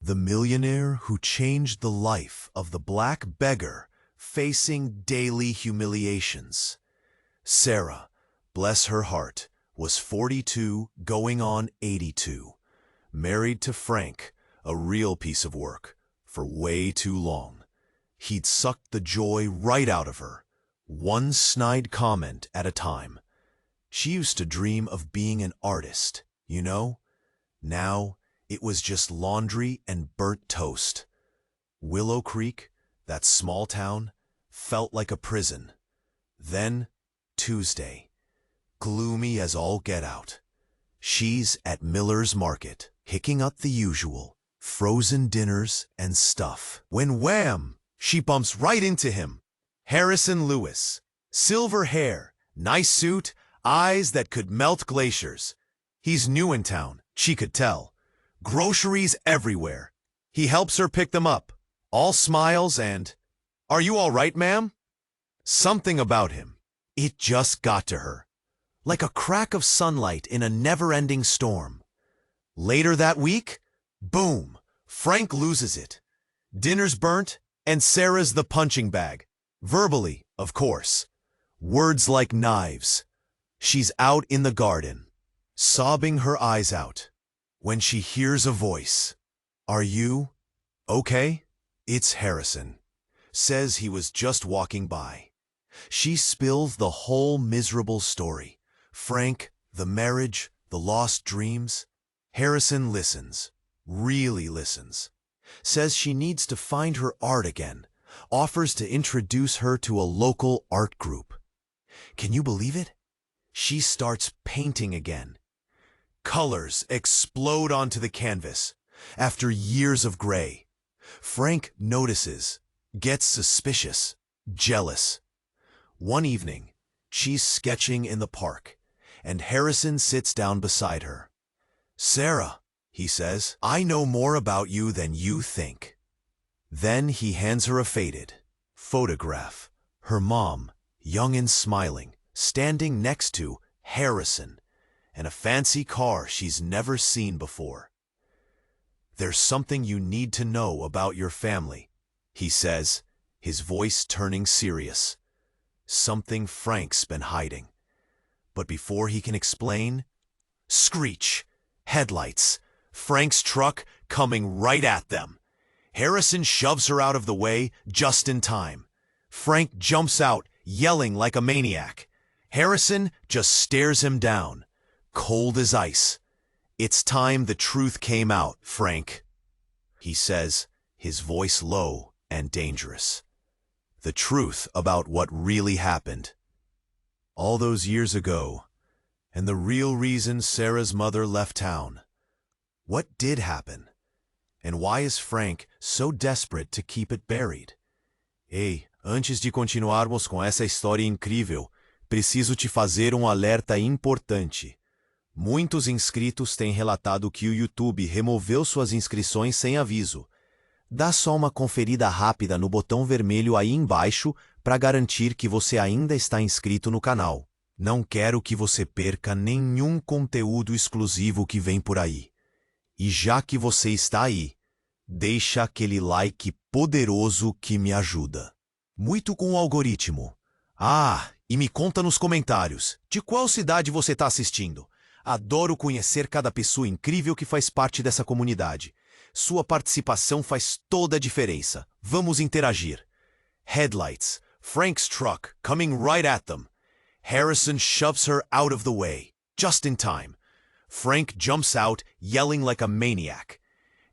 the millionaire who changed the life of the black beggar facing daily humiliations. Sarah, bless her heart, was 42 going on 82, married to Frank, a real piece of work, for way too long. He'd sucked the joy right out of her, one snide comment at a time. She used to dream of being an artist, you know? Now, it was just laundry and burnt toast. Willow Creek, that small town, felt like a prison. Then, Tuesday, gloomy as all get out. She's at Miller's Market, picking up the usual, frozen dinners and stuff. When wham! She bumps right into him. Harrison Lewis. Silver hair, nice suit, eyes that could melt glaciers. He's new in town, she could tell. Groceries everywhere. He helps her pick them up, all smiles and, "Are you all right, ma'am?" Something about him. It just got to her. Like a crack of sunlight in a never-ending storm. Later that week, boom, Frank loses it. Dinner's burnt, and Sarah's the punching bag. Verbally, of course. Words like knives. She's out in the garden, sobbing her eyes out, when she hears a voice. "Are you okay?" It's Harrison. Says he was just walking by. She spills the whole miserable story. Frank, the marriage, the lost dreams. Harrison listens, really listens. Says she needs to find her art again. Offers to introduce her to a local art group. Can you believe it? She starts painting again. Colors explode onto the canvas after years of gray. Frank notices, gets suspicious, jealous. One evening, she's sketching in the park, and Harrison sits down beside her. "Sarah," he says, "I know more about you than you think." Then he hands her a faded photograph. Her mom, young and smiling, standing next to Harrison, and a fancy car she's never seen before. "There's something you need to know about your family," he says, his voice turning serious. Something Frank's been hiding. But before he can explain, screech, headlights, Frank's truck coming right at them. Harrison shoves her out of the way just in time. Frank jumps out, yelling like a maniac. Harrison just stares him down, cold as ice. "It's time the truth came out, Frank," he says, his voice low and dangerous. The truth about what really happened. All those years ago, and the real reason Sarah's mother left town. What did happen? And why is Frank so desperate to keep it buried? Ei, antes de continuarmos com essa história incrível, preciso te fazer alerta importante. Muitos inscritos têm relatado que o YouTube removeu suas inscrições sem aviso. Dá só uma conferida rápida no botão vermelho aí embaixo para garantir que você ainda está inscrito no canal. Não quero que você perca nenhum conteúdo exclusivo que vem por aí. E já que você está aí, deixa aquele like poderoso que me ajuda. Muito com o algoritmo. Ah, e me conta nos comentários, de qual cidade você está assistindo? Adoro conhecer cada pessoa incrível que faz parte dessa comunidade. Sua participação faz toda a diferença. Vamos interagir. Headlights. Frank's truck coming right at them. Harrison shoves her out of the way, just in time. Frank jumps out, yelling like a maniac.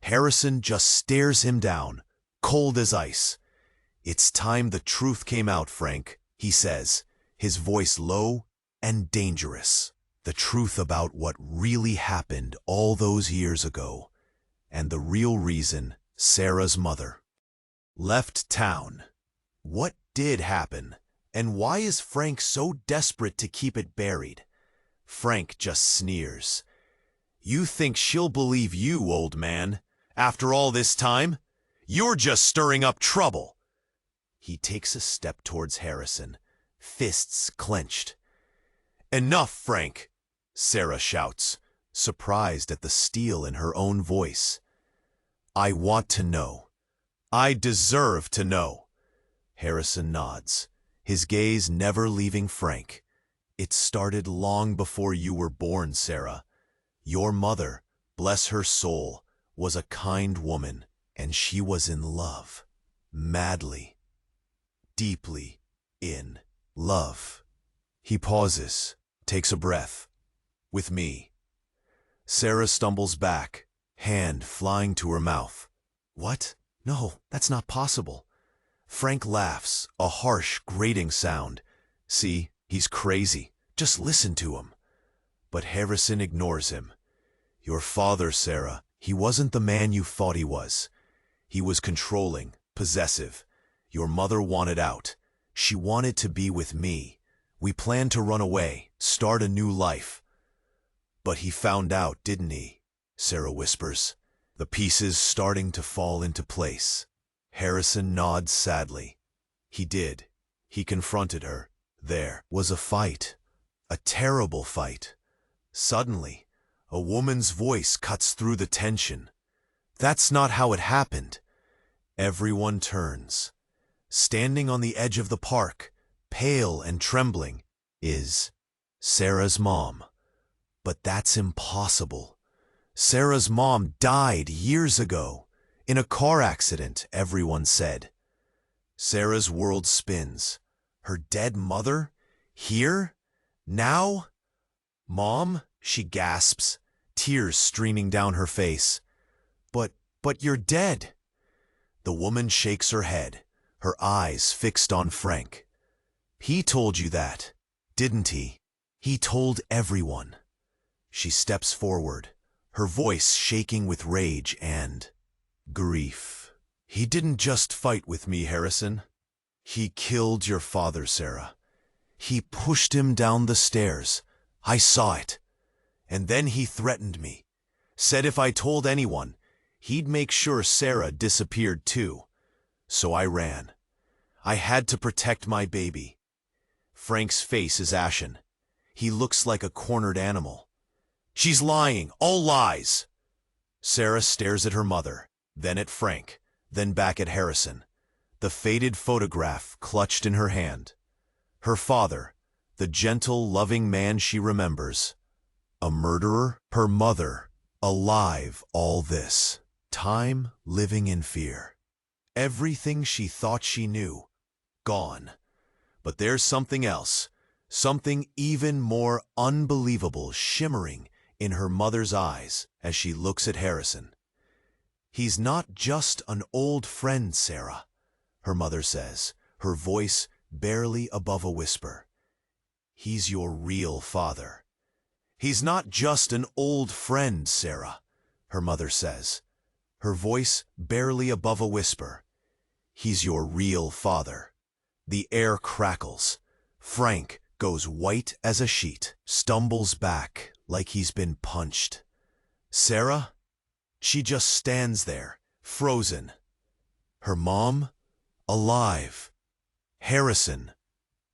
Harrison just stares him down, cold as ice. "It's time the truth came out, Frank," he says, his voice low and dangerous. The truth about what really happened all those years ago, and the real reason Sarah's mother left town. What did happen, and why is Frank so desperate to keep it buried? Frank just sneers. "You think she'll believe you, old man? After all this time? You're just stirring up trouble." He takes a step towards Harrison, fists clenched. "Enough, Frank," Sarah shouts, surprised at the steel in her own voice. I want to know. I deserve to know. Harrison nods, his gaze never leaving Frank. It started long before you were born, Sarah. Your mother, bless her soul, was a kind woman, and she was in love. Madly, deeply in love. He pauses, takes a breath. With me. Sarah stumbles back, hand flying to her mouth. What? No, that's not possible. Frank laughs, a harsh, grating sound. See, he's crazy. Just listen to him. But Harrison ignores him. Your father, Sarah, he wasn't the man you thought he was. He was controlling, possessive. Your mother wanted out. She wanted to be with me. We planned to run away, start a new life. But he found out, didn't he? Sarah whispers, the pieces starting to fall into place. Harrison nods sadly. He did. He confronted her. There was a fight. A terrible fight. Suddenly, a woman's voice cuts through the tension. That's not how it happened. Everyone turns. Standing on the edge of the park, pale and trembling, is Sarah's mom. But that's impossible. Sarah's mom died years ago. In a car accident, everyone said. Sarah's world spins. Her dead mother? Here? Now? Mom? She gasps, tears streaming down her face. But you're dead. The woman shakes her head, her eyes fixed on Frank. He told you that, didn't he? He told everyone. She steps forward, her voice shaking with rage and grief. He didn't just fight with me, Harrison. He killed your father, Sarah. He pushed him down the stairs. I saw it. And then he threatened me. Said if I told anyone, he'd make sure Sarah disappeared too. So I ran. I had to protect my baby. Frank's face is ashen. He looks like a cornered animal. She's lying, all lies. Sarah stares at her mother, then at Frank, then back at Harrison, the faded photograph clutched in her hand. Her father, the gentle, loving man she remembers. A murderer? Her mother, alive all this time, living in fear. Everything she thought she knew, gone. But there's something else, something even more unbelievable shimmering in her mother's eyes as she looks at Harrison. He's not just an old friend, Sarah, her mother says, her voice barely above a whisper. He's your real father. He's not just an old friend, Sarah, her mother says, her voice barely above a whisper. He's your real father. The air crackles. Frank goes white as a sheet, stumbles back like he's been punched. Sarah? She just stands there, frozen. Her mom? Alive. Harrison?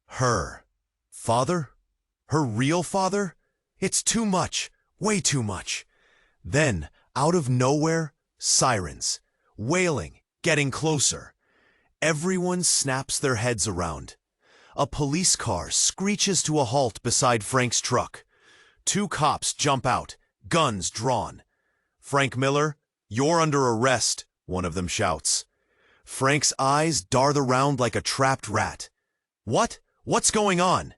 Her father? Her real father? It's too much, way too much. Then, out of nowhere, sirens, wailing, getting closer. Everyone snaps their heads around. A police car screeches to a halt beside Frank's truck. 2 cops jump out, guns drawn. Frank Miller, you're under arrest, one of them shouts. Frank's eyes dart around like a trapped rat. What? What's going on?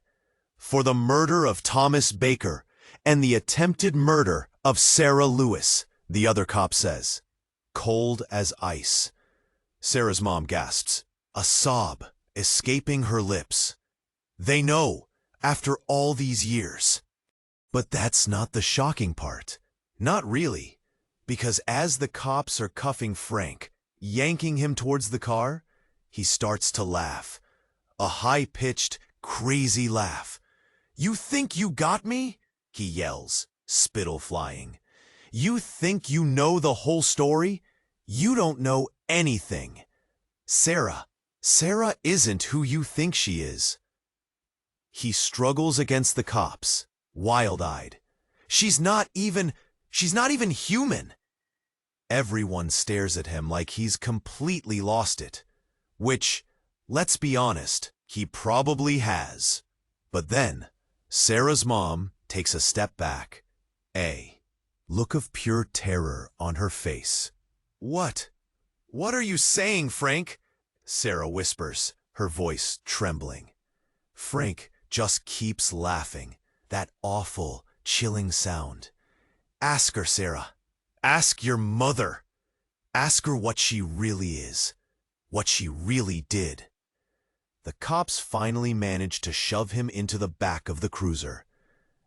For the murder of Thomas Beggar and the attempted murder of Sarah Lewis, the other cop says. Cold as ice. Sarah's mom gasps, a sob escaping her lips. They know, after all these years. But that's not the shocking part. Not really. Because as the cops are cuffing Frank, yanking him towards the car, he starts to laugh. A high-pitched, crazy laugh. You think you got me? He yells, spittle flying. You think you know the whole story? You don't know anything. Sarah isn't who you think she is. He struggles against the cops, wild-eyed. She's not even human. Everyone stares at him like he's completely lost it. Which, let's be honest, he probably has. But then, Sarah's mom takes a step back. A look of pure terror on her face. "What? What are you saying, Frank?" Sarah whispers, her voice trembling. Frank just keeps laughing, that awful, chilling sound. "Ask her, Sarah. Ask your mother. Ask her what she really is, what she really did." The cops finally manage to shove him into the back of the cruiser.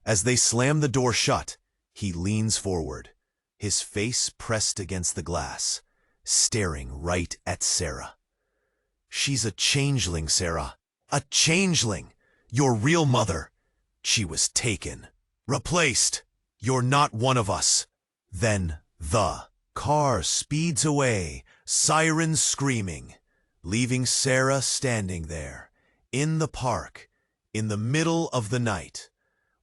As they slam the door shut, he leans forward, his face pressed against the glass, staring right at Sarah. "She's a changeling, Sarah. A changeling. Your real mother. She was taken. Replaced. You're not one of us." Then the car speeds away, sirens screaming, leaving Sarah standing there, in the park, in the middle of the night,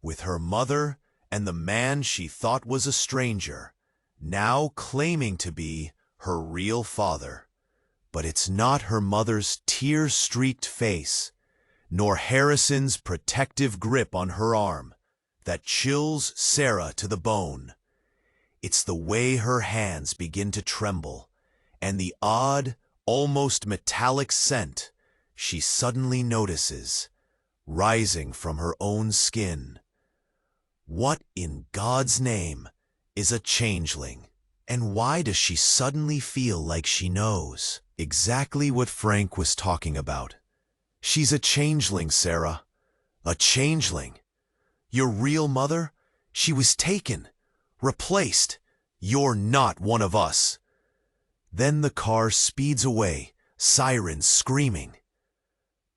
with her mother and the man she thought was a stranger, now claiming to be her real father. But it's not her mother's tear-streaked face, nor Harrison's protective grip on her arm, that chills Sarah to the bone. It's the way her hands begin to tremble, and the odd, almost metallic scent she suddenly notices, rising from her own skin. What in God's name is a changeling? And why does she suddenly feel like she knows exactly what Frank was talking about? She's a changeling, Sarah. A changeling. Your real mother? She was taken. Replaced. You're not one of us. Then the car speeds away, sirens screaming,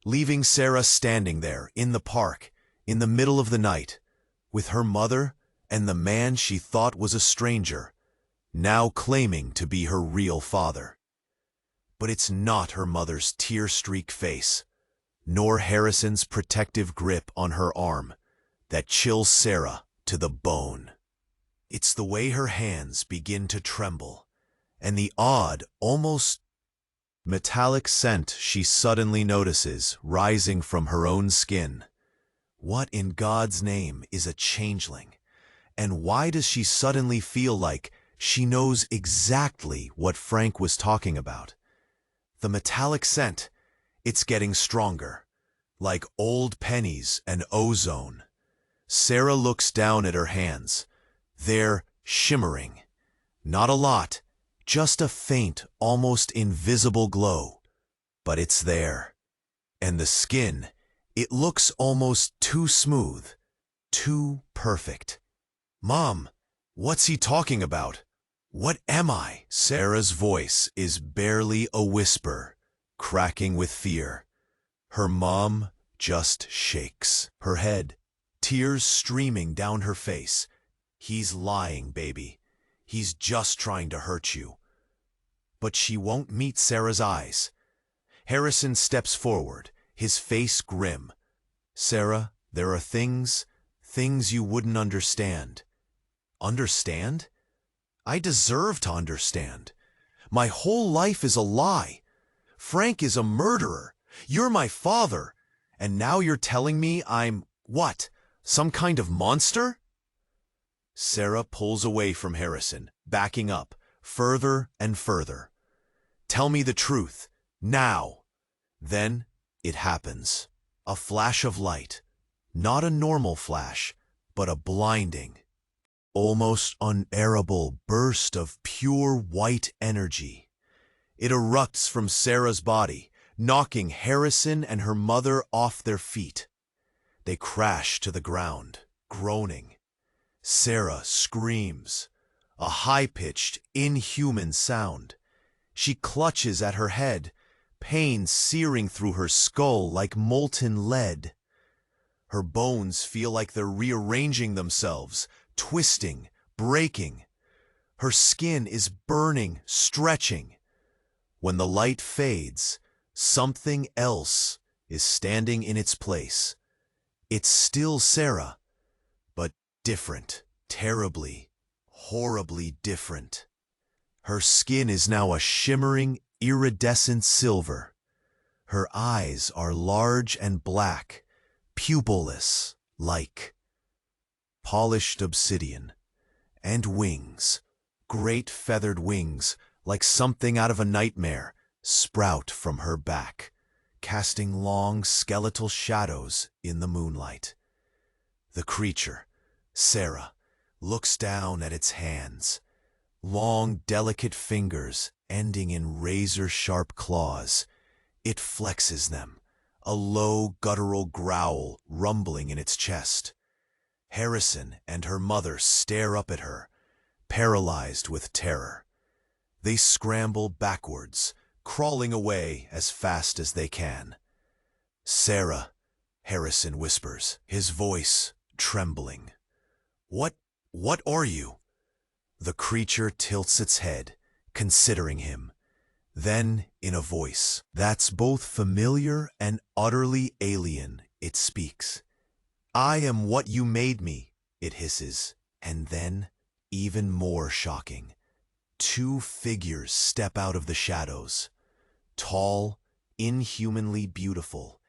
leaving Sarah standing there in the park, in the middle of the night, with her mother and the man she thought was a stranger, now claiming to be her real father. But it's not her mother's tear-streaked face, nor Harrison's protective grip on her arm, that chills Sarah to the bone. It's the way her hands begin to tremble, and the odd, almost metallic scent she suddenly notices rising from her own skin. What in God's name is a changeling? And why does she suddenly feel like she knows exactly what Frank was talking about? The metallic scent, it's getting stronger, like old pennies and ozone. Sarah looks down at her hands. They're shimmering. Not a lot, just a faint, almost invisible glow. But it's there. And the skin, it looks almost too smooth, too perfect. "Mom, what's he talking about? What am I?" Sarah's voice is barely a whisper, cracking with fear. Her mom just shakes her head, tears streaming down her face. "He's lying, baby. He's just trying to hurt you." But she won't meet Sarah's eyes. Harrison steps forward, his face grim. "Sarah, there are things you wouldn't understand." Understand? I deserve to understand. My whole life is a lie. Frank is a murderer. You're my father. And now you're telling me I'm, what, some kind of monster? Sarah pulls away from Harrison, backing up, further and further. "Tell me the truth, now." Then it happens. A flash of light. Not a normal flash, but a blinding, almost unbearable burst of pure white energy. It erupts from Sarah's body, knocking Harrison and her mother off their feet. They crash to the ground, groaning. Sarah screams, a high-pitched, inhuman sound. She clutches at her head, pain searing through her skull like molten lead. Her bones feel like they're rearranging themselves, twisting, breaking. Her skin is burning, stretching. When the light fades, something else is standing in its place. It's still Sarah, but different, terribly, horribly different. Her skin is now a shimmering, iridescent silver. Her eyes are large and black, pupilless, like polished obsidian, and wings, great feathered wings, like something out of a nightmare, sprout from her back, casting long skeletal shadows in the moonlight. The creature, Sarah, looks down at its hands, long, delicate fingers ending in razor-sharp claws. It flexes them, a low, guttural growl rumbling in its chest. Harrison and her mother stare up at her, paralyzed with terror. They scramble backwards, crawling away as fast as they can. "Sarah," Harrison whispers, his voice trembling. What are you?" The creature tilts its head, considering him. Then, in a voice that's both familiar and utterly alien, it speaks. "I am what you made me," it hisses. And then, even more shocking, two figures step out of the shadows, tall, inhumanly beautiful,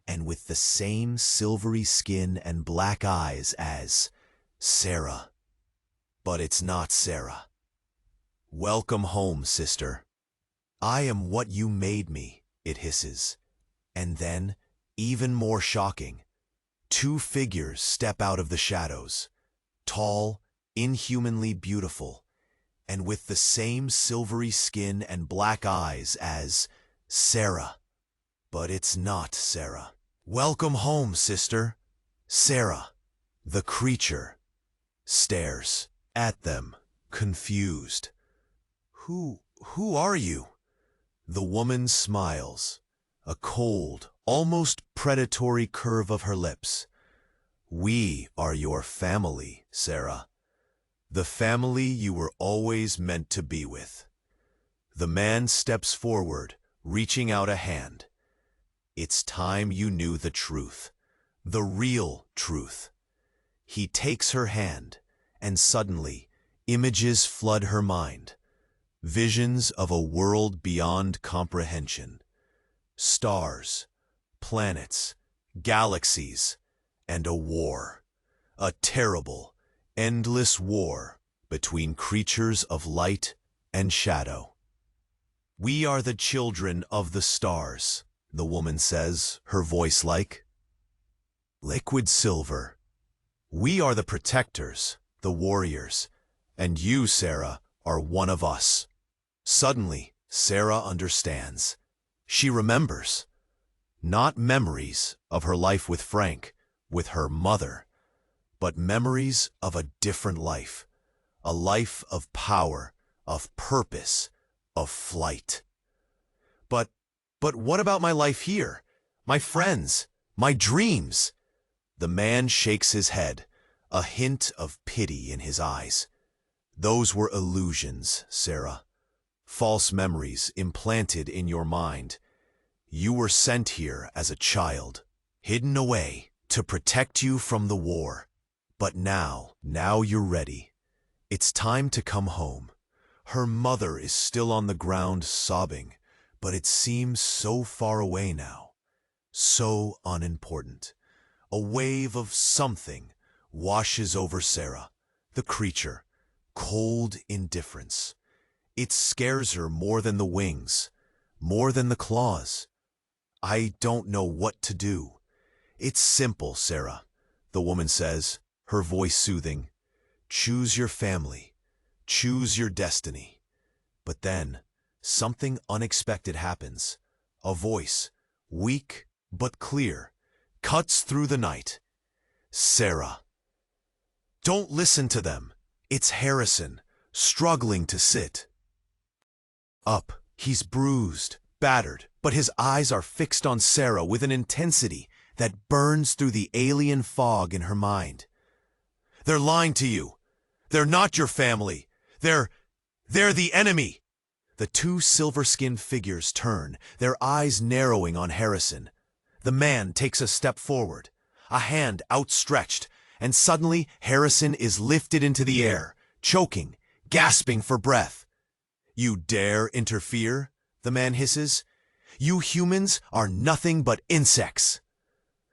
and with the same silvery skin and black eyes as Sarah. But it's not Sarah. "Welcome home, sister." "I am what you made me," it hisses. And then, even more shocking, two figures step out of the shadows, tall, inhumanly beautiful, and with the same silvery skin and black eyes as Sarah. But it's not Sarah. "Welcome home, sister." Sarah. The creature stares at them, confused. Who are you?" The woman smiles, a cold, almost predatory curve of her lips. "We are your family, Sarah. The family you were always meant to be with." The man steps forward, reaching out a hand. "It's time you knew the truth, the real truth." He takes her hand, and suddenly, images flood her mind. Visions of a world beyond comprehension. Stars, planets, galaxies, and a war. A terrible, endless war between creatures of light and shadow. "We are the children of the stars," the woman says, her voice like liquid silver. "We are the protectors, the warriors, and you, Sarah, are one of us." Suddenly, Sarah understands. She remembers. Not memories of her life with Frank, with her mother, but memories of a different life. A life of power, of purpose, of flight. But what about my life here? My friends? My dreams? The man shakes his head, a hint of pity in his eyes. "Those were illusions, Sarah. False memories implanted in your mind. You were sent here as a child, hidden away, to protect you from the war. But now you're ready. It's time to come home." Her mother is still on the ground sobbing, but it seems so far away now, so unimportant. A wave of something washes over Sarah, the creature, cold indifference. It scares her more than the wings, more than the claws. "I don't know what to do." "It's simple, Sarah," the woman says, her voice soothing. "Choose your family. Choose your destiny." But then, something unexpected happens. A voice, weak but clear, cuts through the night. "Sarah." "Don't listen to them." It's Harrison, struggling to sit up. He's bruised, battered, but his eyes are fixed on Sarah with an intensity that burns through the alien fog in her mind. "They're lying to you. They're not your family. They're the enemy." The two silver-skinned figures turn, their eyes narrowing on Harrison. The man takes a step forward, a hand outstretched, and suddenly Harrison is lifted into the air, choking, gasping for breath. You dare interfere? The man hisses. You humans are nothing but insects.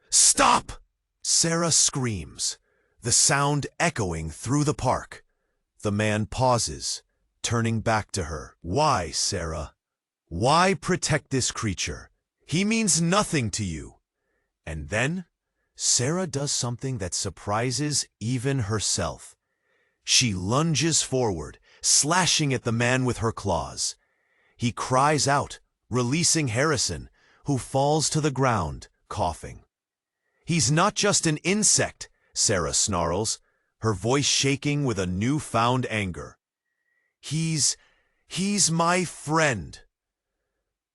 Stop! Sarah screams, the sound echoing through the park. The man pauses, turning back to her. Why, Sarah? Why protect this creature? He means nothing to you. And then, Sarah does something that surprises even herself. She lunges forward, slashing at the man with her claws. He cries out, releasing Harrison, who falls to the ground, coughing. He's not just an insect, Sarah snarls, her voice shaking with a newfound anger. He's my friend.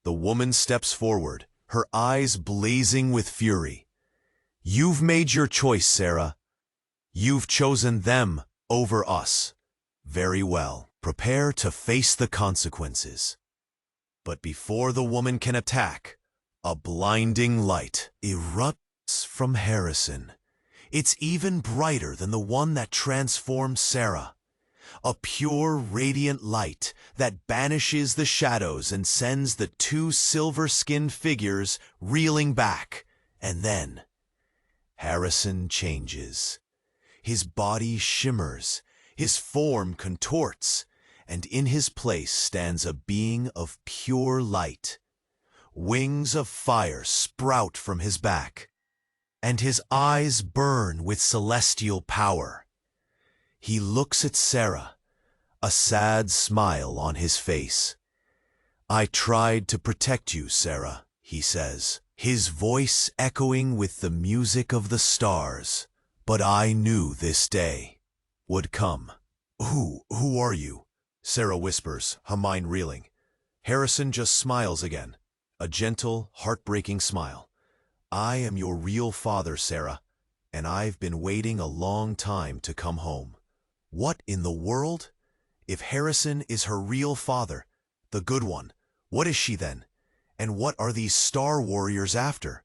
The woman steps forward, her eyes blazing with fury. You've made your choice, Sarah. You've chosen them over us. Very well. Prepare to face the consequences. But before the woman can attack, a blinding light erupts from Harrison. It's even brighter than the one that transformed Sarah. A pure, radiant light that banishes the shadows and sends the two silver-skinned figures reeling back. And then, Harrison changes. His body shimmers, his form contorts, and in his place stands a being of pure light. Wings of fire sprout from his back, and his eyes burn with celestial power. He looks at Sarah, a sad smile on his face. I tried to protect you, Sarah, he says, his voice echoing with the music of the stars. But I knew this day would come. Who are you? Sarah whispers, her mind reeling. Harrison just smiles again, a gentle, heartbreaking smile. I am your real father, Sarah, and I've been waiting a long time to come home. What in the world? If Harrison is her real father, the good one, what is she then? And what are these Star Warriors after?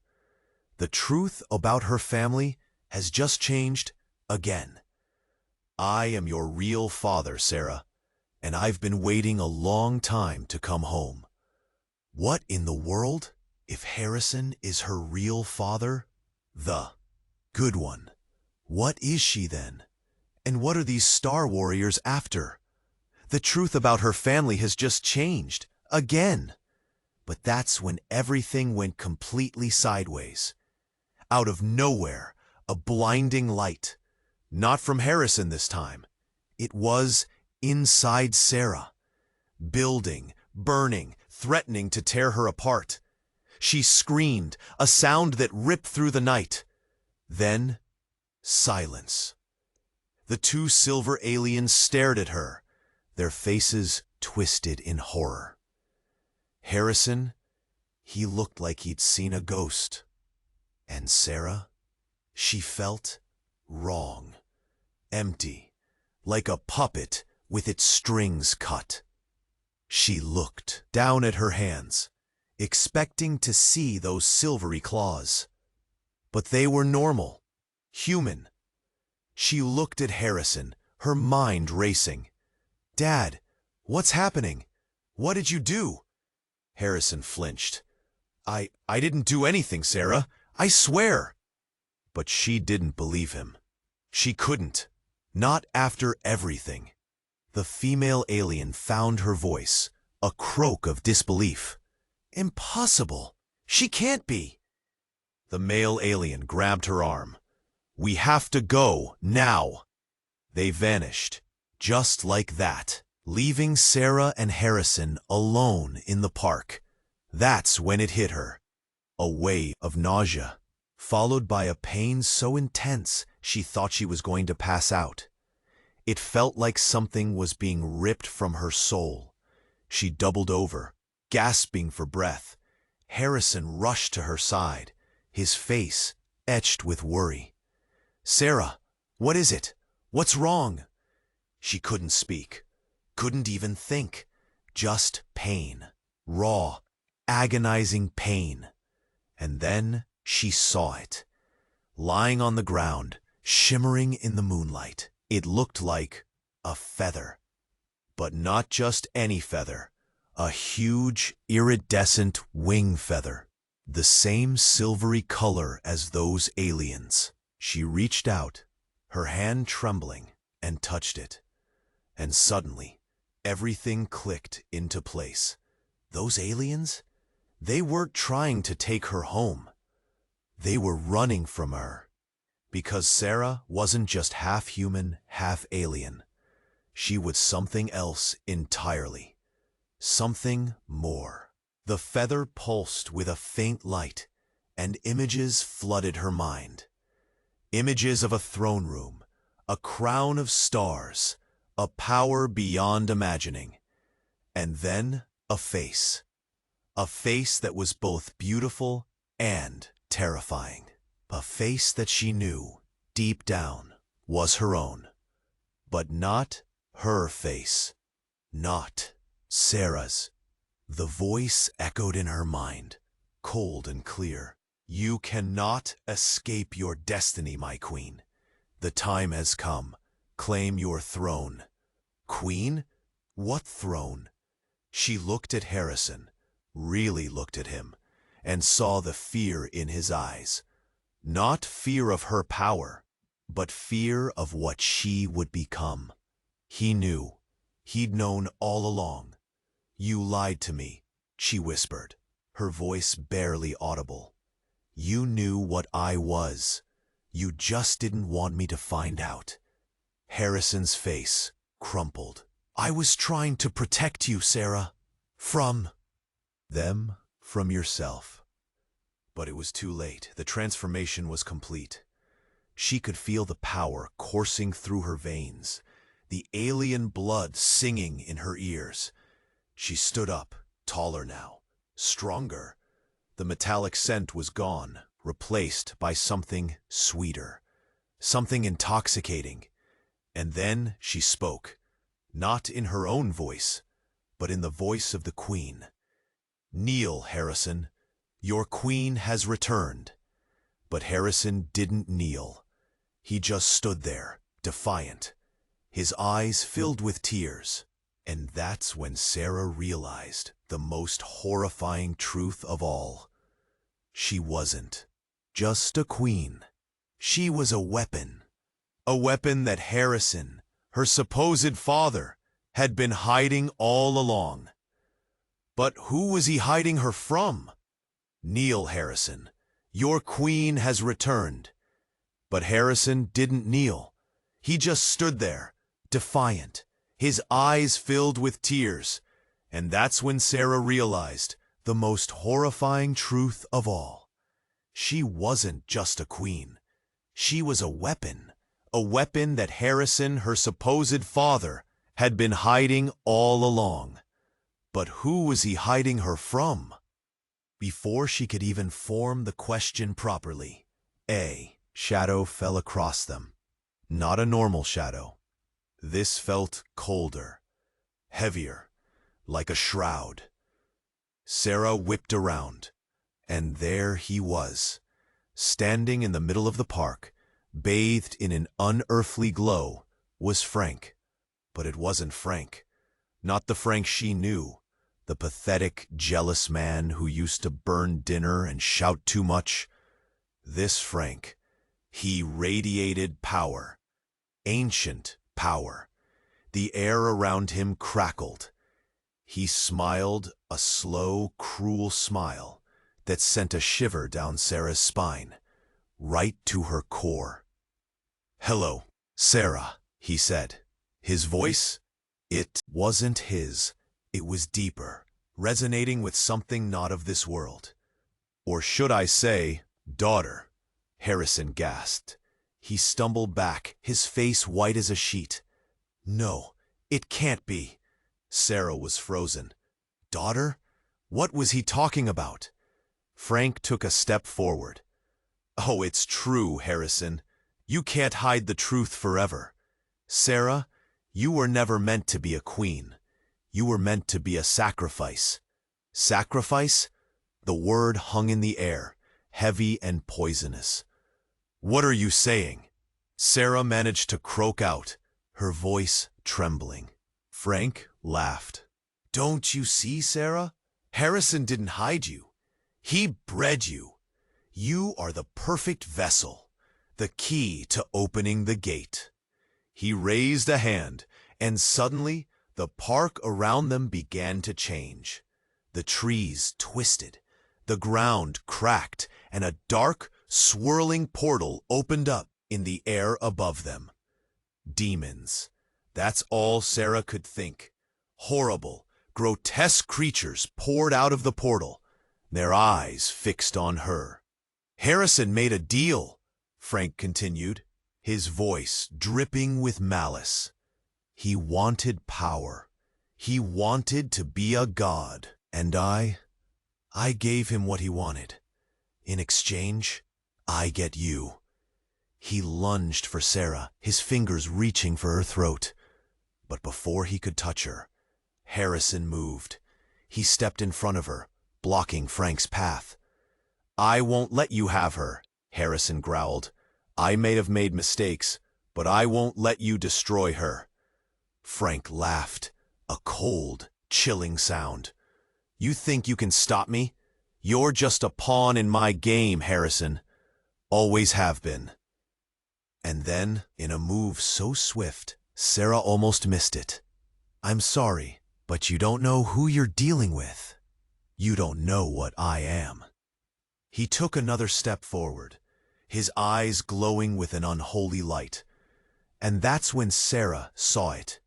The truth about her family has just changed again. I am your real father, Sarah, and I've been waiting a long time to come home. What in the world? If Harrison is her real father, the good one, what is she then? And what are these Star Warriors after? The truth about her family has just changed again. But that's when everything went completely sideways. Out of nowhere, a blinding light. Not from Harrison this time. It was inside Sarah. Building, burning, threatening to tear her apart. She screamed, a sound that ripped through the night. Then, silence. The two silver aliens stared at her, their faces twisted in horror. Harrison, he looked like he'd seen a ghost. And Sarah, she felt wrong, empty, like a puppet with its strings cut. She looked down at her hands, expecting to see those silvery claws. But they were normal, human. She looked at Harrison, her mind racing. Dad, what's happening? What did you do? Harrison flinched. I didn't do anything, Sarah. I swear. But she didn't believe him. She couldn't. Not after everything. The female alien found her voice, a croak of disbelief. Impossible. She can't be. The male alien grabbed her arm. We have to go, now. They vanished, just like that, leaving Sarah and Harrison alone in the park. That's when it hit her. A wave of nausea, followed by a pain so intense she thought she was going to pass out. It felt like something was being ripped from her soul. She doubled over, gasping for breath. Harrison rushed to her side, his face etched with worry. Sarah, what is it? What's wrong? She couldn't speak, couldn't even think. Just pain, raw, agonizing pain. And then she saw it. Lying on the ground, shimmering in the moonlight, it looked like a feather. But not just any feather. A huge, iridescent wing feather. The same silvery color as those aliens. She reached out, her hand trembling, and touched it. And suddenly, everything clicked into place. Those aliens? They weren't trying to take her home. They were running from her. Because Sarah wasn't just half human, half alien. She was something else entirely. Something more. The feather pulsed with a faint light, and images flooded her mind. Images of a throne room, a crown of stars, a power beyond imagining. And then a face. A face that was both beautiful and terrifying. A face that she knew, deep down, was her own. But not her face. Not Sarah's. The voice echoed in her mind, cold and clear. You cannot escape your destiny, my queen. The time has come. Claim your throne. Queen? What throne? She looked at Harrison, really looked at him, and saw the fear in his eyes. Not fear of her power, but fear of what she would become. He knew. He'd known all along. You lied to me, she whispered, her voice barely audible. You knew what I was. You just didn't want me to find out. Harrison's face crumpled. I was trying to protect you, Sarah. From them, from yourself. But it was too late. The transformation was complete. She could feel the power coursing through her veins, the alien blood singing in her ears. She stood up, taller now, stronger. The metallic scent was gone, replaced by something sweeter, something intoxicating. And then she spoke, not in her own voice, but in the voice of the queen. Kneel, Harrison. Your queen has returned. But Harrison didn't kneel. He just stood there, defiant, his eyes filled with tears. And that's when Sarah realized the most horrifying truth of all. She wasn't just a queen. She was a weapon. A weapon that Harrison, her supposed father, had been hiding all along. But who was he hiding her from? Kneel, Harrison. Your queen has returned. But Harrison didn't kneel. He just stood there, defiant, his eyes filled with tears. And that's when Sarah realized the most horrifying truth of all. She wasn't just a queen. She was a weapon that Harrison, her supposed father, had been hiding all along. But who was he hiding her from? Before she could even form the question properly, a shadow fell across them. Not a normal shadow. This felt colder, heavier, like a shroud. Sarah whipped around, and there he was, standing in the middle of the park, bathed in an unearthly glow, was Frank. But it wasn't Frank. Not the Frank she knew, the pathetic, jealous man who used to burn dinner and shout too much. This Frank, he radiated power, ancient power. The air around him crackled. He smiled a slow, cruel smile that sent a shiver down Sarah's spine, right to her core. "Hello, Sarah," he said. His voice, it wasn't his. It was deeper, resonating with something not of this world. Or should I say, daughter, Harrison gasped. He stumbled back, his face white as a sheet. No, it can't be. Sarah was frozen. Daughter? What was he talking about? Frank took a step forward. Oh, it's true, Harrison. You can't hide the truth forever. Sarah, you were never meant to be a queen. You were meant to be a sacrifice. Sacrifice? The word hung in the air, heavy and poisonous. What are you saying? Sarah managed to croak out, her voice trembling. Frank laughed. Don't you see, Sarah? Harrison didn't hide you. He bred you. You are the perfect vessel, the key to opening the gate. He raised a hand, and suddenly the park around them began to change. The trees twisted, the ground cracked, and a dark, swirling portal opened up in the air above them. Demons. That's all Sarah could think. Horrible, grotesque creatures poured out of the portal, their eyes fixed on her. Harrison made a deal, Frank continued, his voice dripping with malice. He wanted power. He wanted to be a god. And I gave him what he wanted. In exchange, I get you. He lunged for Sarah, his fingers reaching for her throat. But before he could touch her, Harrison moved. He stepped in front of her, blocking Frank's path. I won't let you have her, Harrison growled. I may have made mistakes, but I won't let you destroy her. Frank laughed, a cold, chilling sound. You think you can stop me? You're just a pawn in my game, Harrison. Always have been. And then, in a move so swift, Sarah almost missed it. I'm sorry, but you don't know who you're dealing with. You don't know what I am. He took another step forward, his eyes glowing with an unholy light. And that's when Sarah saw it,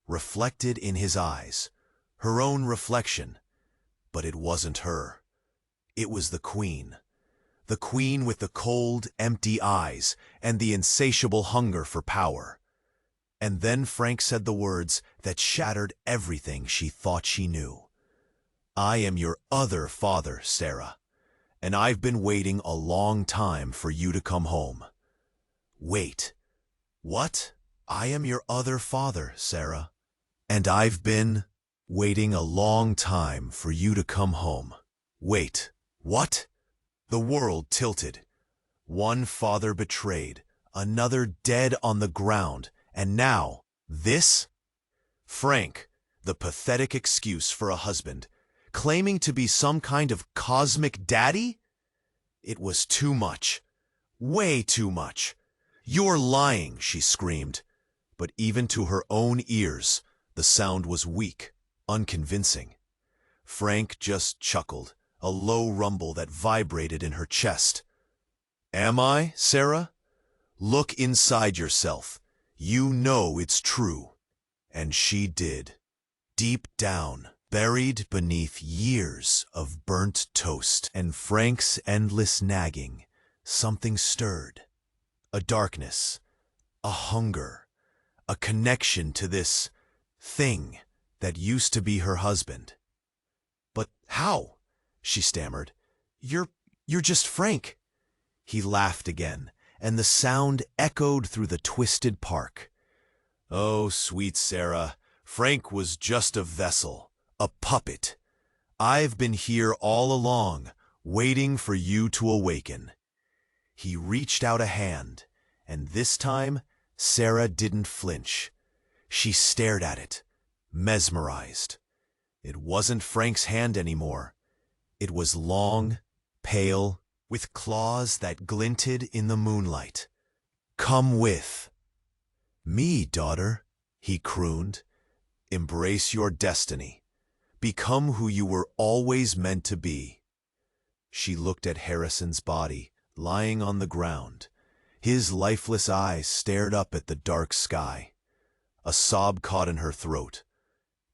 reflected in his eyes, her own reflection. But it wasn't her. It was the queen with the cold, empty eyes and the insatiable hunger for power. And then Frank said the words that shattered everything she thought she knew. I am your other father, Sarah, and I've been waiting a long time for you to come home. Wait. What? I am your other father, Sarah, and I've been waiting a long time for you to come home. Wait, what? The world tilted. One father betrayed, another dead on the ground, and now, this? Frank, the pathetic excuse for a husband, claiming to be some kind of cosmic daddy? It was too much. Way too much. You're lying, she screamed. But even to her own ears, the sound was weak, unconvincing. Frank just chuckled, a low rumble that vibrated in her chest. Am I, Sarah? Look inside yourself. You know it's true. And she did. Deep down, buried beneath years of burnt toast and Frank's endless nagging, something stirred. A darkness, a hunger, a connection to this thing that used to be her husband. But how? She stammered. You're just Frank. He laughed again, and the sound echoed through the twisted park. Oh, sweet Sarah, Frank was just a vessel, a puppet. I've been here all along, waiting for you to awaken. He reached out a hand, and this time Sarah didn't flinch. She stared at it, mesmerized. It wasn't Frank's hand anymore. It was long, pale, with claws that glinted in the moonlight. Come with me, daughter, he crooned. Embrace your destiny. Become who you were always meant to be. She looked at Harrison's body, lying on the ground. His lifeless eyes stared up at the dark sky. A sob caught in her throat.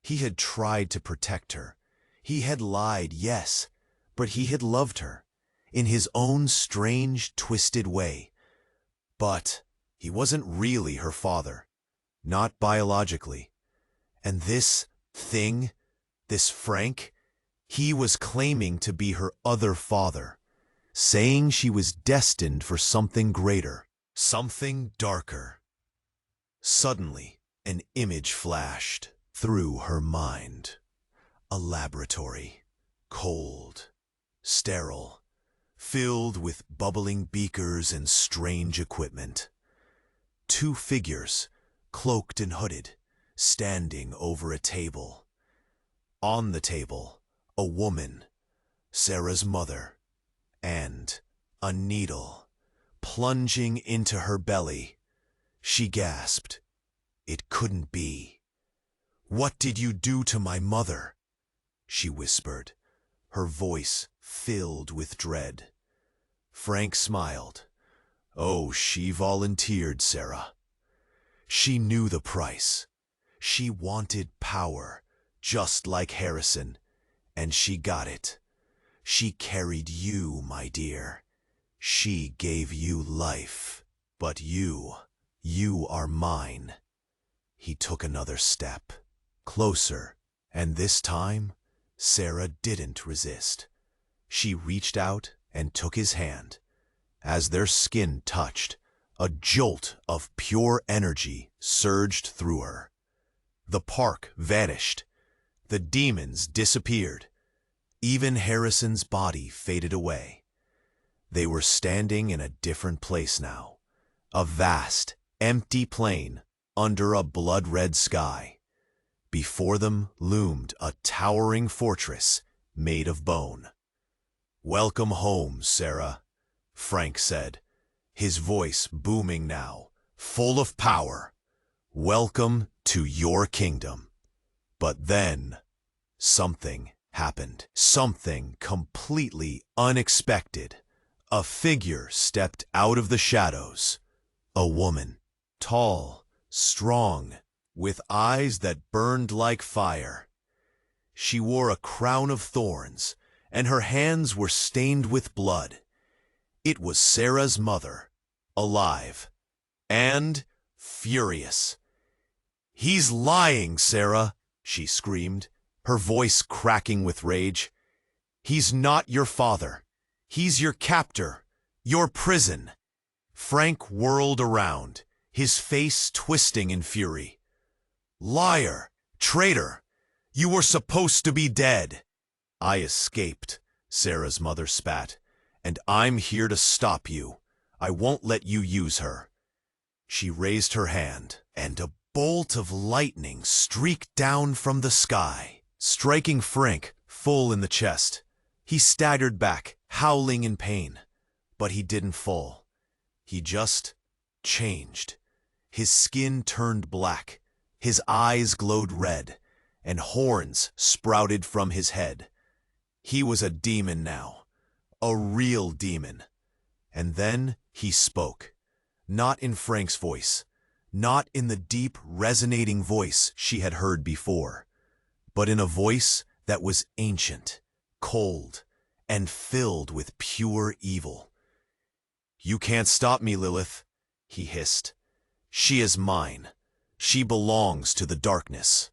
He had tried to protect her. He had lied, yes, but he had loved her, in his own strange, twisted way. But he wasn't really her father, not biologically. And this thing, this Frank, he was claiming to be her other father, saying she was destined for something greater, something darker. Suddenly, an image flashed through her mind. A laboratory, cold, sterile, filled with bubbling beakers and strange equipment. Two figures, cloaked and hooded, standing over a table. On the table, a woman, Sarah's mother, and a needle plunging into her belly. She gasped. It couldn't be. "What did you do to my mother?" she whispered, her voice filled with dread. Frank smiled. "Oh, she volunteered, Sarah. She knew the price. She wanted power, just like Harrison, and she got it. She carried you, my dear. She gave you life. But you are mine." He took another step, closer, and this time, Sarah didn't resist. She reached out and took his hand. As their skin touched, a jolt of pure energy surged through her. The park vanished. The demons disappeared. Even Harrison's body faded away. They were standing in a different place now. A vast, empty plain under a blood-red sky. Before them loomed a towering fortress made of bone. "Welcome home, Sarah," Frank said, his voice booming now, full of power. "Welcome to your kingdom." But then, something happened. Something completely unexpected. A figure stepped out of the shadows. A woman, tall, strong, with eyes that burned like fire. She wore a crown of thorns, and her hands were stained with blood. It was Sarah's mother, alive, and furious. "He's lying, Sarah," she screamed, her voice cracking with rage. "He's not your father. He's your captor, your prison." Frank whirled around, his face twisting in fury. "Liar! Traitor! You were supposed to be dead." "I escaped," Sarah's mother spat, "and I'm here to stop you. I won't let you use her." She raised her hand, and a bolt of lightning streaked down from the sky, striking Frank full in the chest. He staggered back, howling in pain, but he didn't fall. He just changed. His skin turned black, his eyes glowed red, and horns sprouted from his head. He was a demon now, a real demon. And then he spoke, not in Frank's voice, not in the deep, resonating voice she had heard before, but in a voice that was ancient, cold, and filled with pure evil. "You can't stop me, Lilith," he hissed. "She is mine. She belongs to the darkness."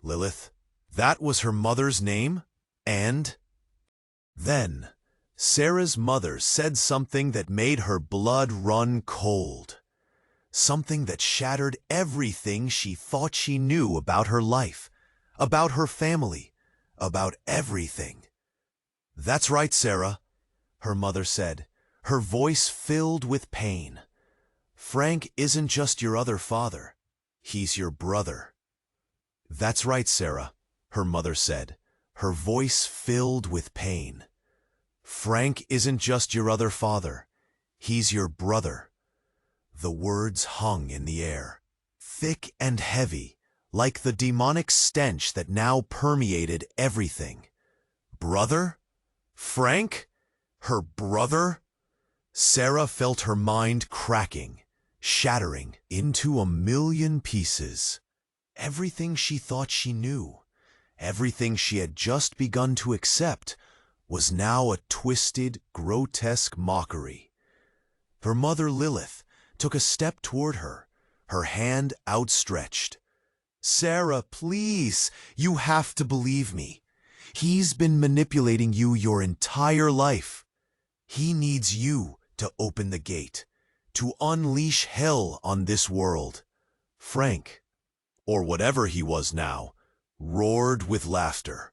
Lilith, that was her mother's name? And then Sarah's mother said something that made her blood run cold. Something that shattered everything she thought she knew about her life, about her family, about everything. "That's right, Sarah," her mother said, her voice filled with pain. "Frank isn't just your other father. He's your brother." "That's right, Sarah," her mother said, her voice filled with pain. "Frank isn't just your other father. He's your brother." The words hung in the air, thick and heavy, like the demonic stench that now permeated everything. Brother? Frank? Her brother? Sarah felt her mind cracking, shattering into a million pieces. Everything she thought she knew, everything she had just begun to accept, was now a twisted, grotesque mockery. Her mother Lilith took a step toward her, her hand outstretched. "Sarah, please, you have to believe me. He's been manipulating you your entire life. He needs you to open the gate, to unleash hell on this world." Frank, or whatever he was now, roared with laughter.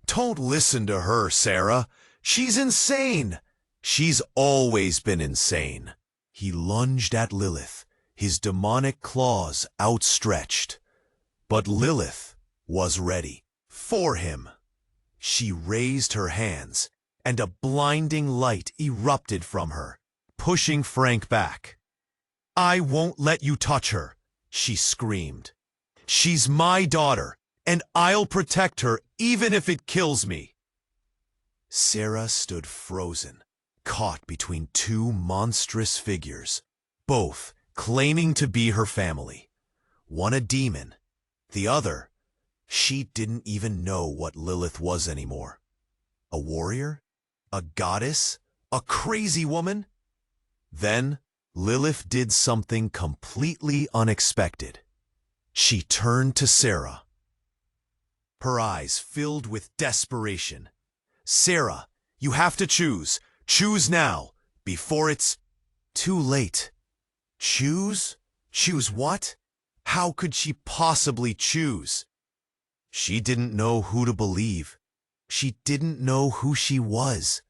"Don't listen to her, Sarah. She's insane. She's always been insane." He lunged at Lilith, his demonic claws outstretched. But Lilith was ready for him. She raised her hands, and a blinding light erupted from her, pushing Frank back. "I won't let you touch her," she screamed. "She's my daughter, and I'll protect her even if it kills me." Sarah stood frozen, caught between two monstrous figures, both claiming to be her family. One a demon, the other, she didn't even know what Lilith was anymore. A warrior? A goddess? A crazy woman? Then Lilith did something completely unexpected. She turned to Sarah, her eyes filled with desperation. "Sarah, you have to choose. Choose now, before it's too late." Choose? Choose what? How could she possibly choose? She didn't know who to believe. She didn't know who she was.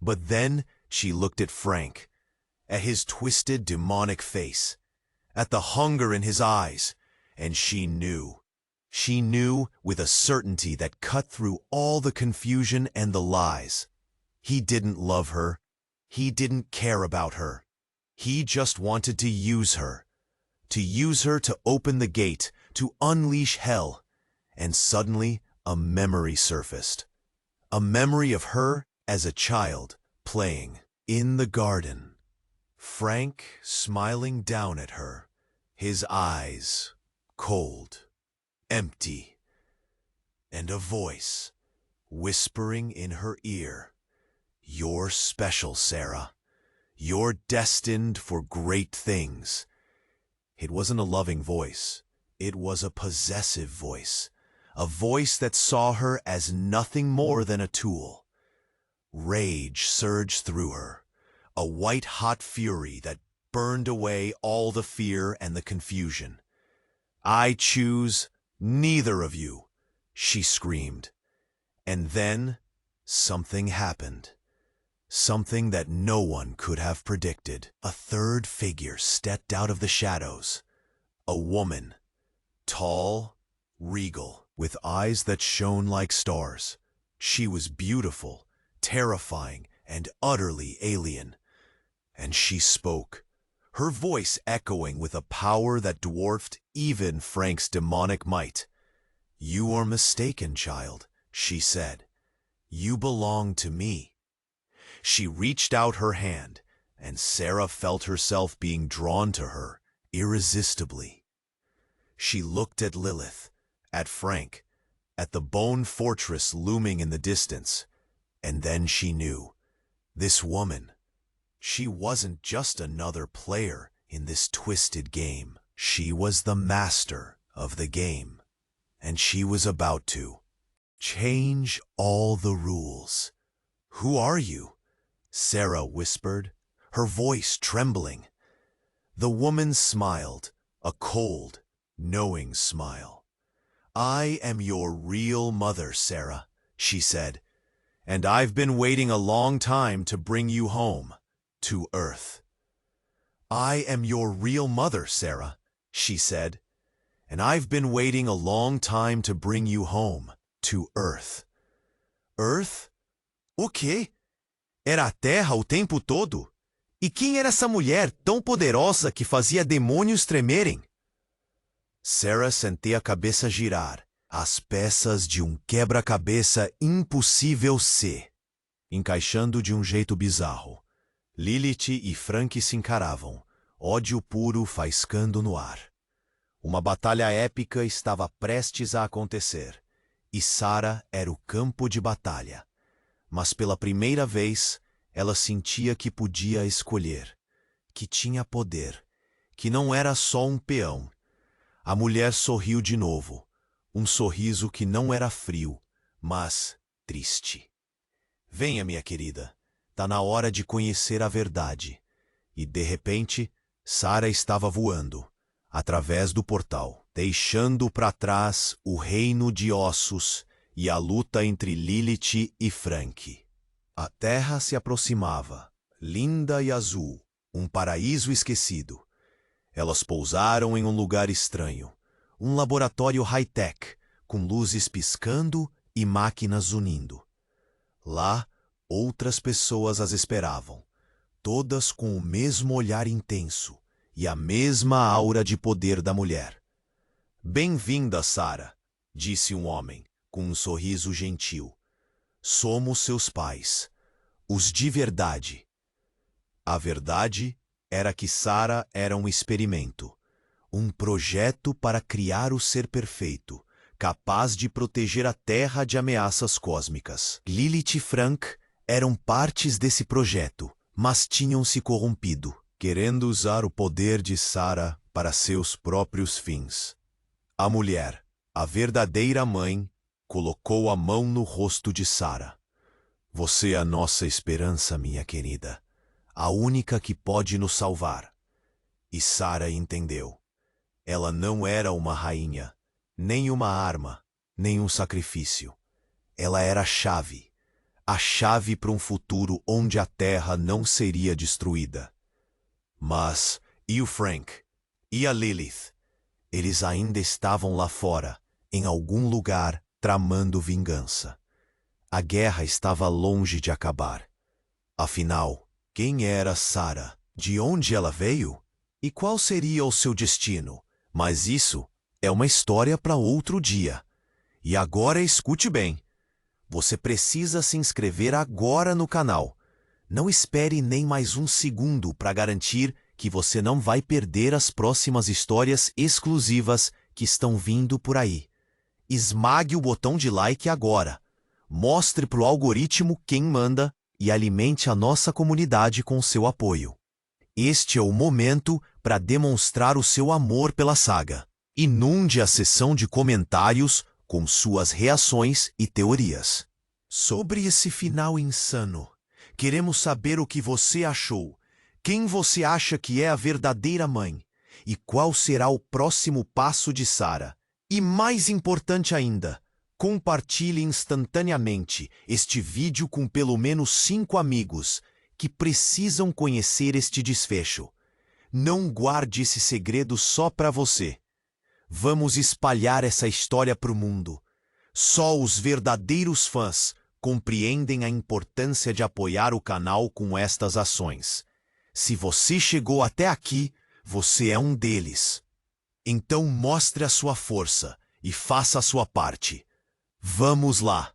But then she looked at Frank, at his twisted, demonic face, at the hunger in his eyes, and she knew. She knew with a certainty that cut through all the confusion and the lies. He didn't love her. He didn't care about her. He just wanted to use her to open the gate, to unleash hell. And suddenly a memory surfaced. A memory of her as a child, playing in the garden. Frank smiling down at her, his eyes cold, empty, and a voice whispering in her ear, "You're special, Sarah. You're destined for great things." It wasn't a loving voice. It was a possessive voice. A voice that saw her as nothing more than a tool. Rage surged through her, a white-hot fury that burned away all the fear and the confusion. "I choose neither of you," she screamed. And then something happened. Something that no one could have predicted. A third figure stepped out of the shadows. A woman, tall, regal, with eyes that shone like stars. She was beautiful, terrifying, and utterly alien. And she spoke, her voice echoing with a power that dwarfed even Frank's demonic might. "You are mistaken, child," she said. "You belong to me." She reached out her hand, and Sarah felt herself being drawn to her irresistibly. She looked at Lilith, at Frank, at the bone fortress looming in the distance, and then she knew. This woman, she wasn't just another player in this twisted game. She was the master of the game, and she was about to change all the rules. "Who are you?" Sarah whispered, her voice trembling. The woman smiled, a cold, knowing smile. "I am your real mother, Sarah," she said, "and I've been waiting a long time to bring you home, to Earth." "I am your real mother, Sarah," she said, "and I've been waiting a long time to bring you home, to Earth." "Earth? O quê? Era a Terra o tempo todo? E quem era essa mulher tão poderosa que fazia demônios tremerem? Sarah sentia a cabeça girar, as peças de quebra-cabeça impossível se encaixando de jeito bizarro. Lilith e Frank se encaravam, ódio puro faiscando no ar. Uma batalha épica estava prestes a acontecer, e Sarah era o campo de batalha. Mas pela primeira vez, ela sentia que podia escolher, que tinha poder, que não era só peão. A mulher sorriu de novo, sorriso que não era frio, mas triste. "Venha, minha querida, tá na hora de conhecer a verdade." E de repente, Sarah estava voando, através do portal, deixando para trás o reino de ossos e a luta entre Lilith e Frank. A terra se aproximava, linda e azul, paraíso esquecido. Elas pousaram em lugar estranho, um laboratório high-tech, com luzes piscando e máquinas unindo. Lá, outras pessoas as esperavam, todas com o mesmo olhar intenso e a mesma aura de poder da mulher. "Bem-vinda, Sarah", disse um homem, com um sorriso gentil. "Somos seus pais, os de verdade." A verdade era que Sarah era um experimento, um projeto para criar o ser perfeito, capaz de proteger a Terra de ameaças cósmicas. Lilith e Frank eram partes desse projeto, mas tinham se corrompido, querendo usar o poder de Sarah para seus próprios fins. A mulher, a verdadeira mãe, colocou a mão no rosto de Sarah. "Você é a nossa esperança, minha querida, a única que pode nos salvar." E Sarah entendeu. Ela não era uma rainha, nem uma arma, nem um sacrifício. Ela era a chave para um futuro onde a Terra não seria destruída. Mas, e o Frank? E a Lilith? Eles ainda estavam lá fora, em algum lugar, tramando vingança. A guerra estava longe de acabar. Afinal, quem era Sarah? De onde ela veio? E qual seria o seu destino? Mas isso é uma história para outro dia. E agora escute bem. Você precisa se inscrever agora no canal. Não espere nem mais um segundo para garantir que você não vai perder as próximas histórias exclusivas que estão vindo por aí. Esmague o botão de like agora. Mostre para o algoritmo quem manda e alimente a nossa comunidade com seu apoio. Este é o momento para demonstrar o seu amor pela saga. Inunde a seção de comentários com suas reações e teorias. Sobre esse final insano, queremos saber o que você achou. Quem você acha que é a verdadeira mãe? E qual será o próximo passo de Sarah? E mais importante ainda, compartilhe instantaneamente este vídeo com pelo menos 5 amigos que precisam conhecer este desfecho. Não guarde esse segredo só para você. Vamos espalhar essa história para o mundo. Só os verdadeiros fãs compreendem a importância de apoiar o canal com estas ações. Se você chegou até aqui, você é um deles. Então mostre a sua força e faça a sua parte. Vamos lá!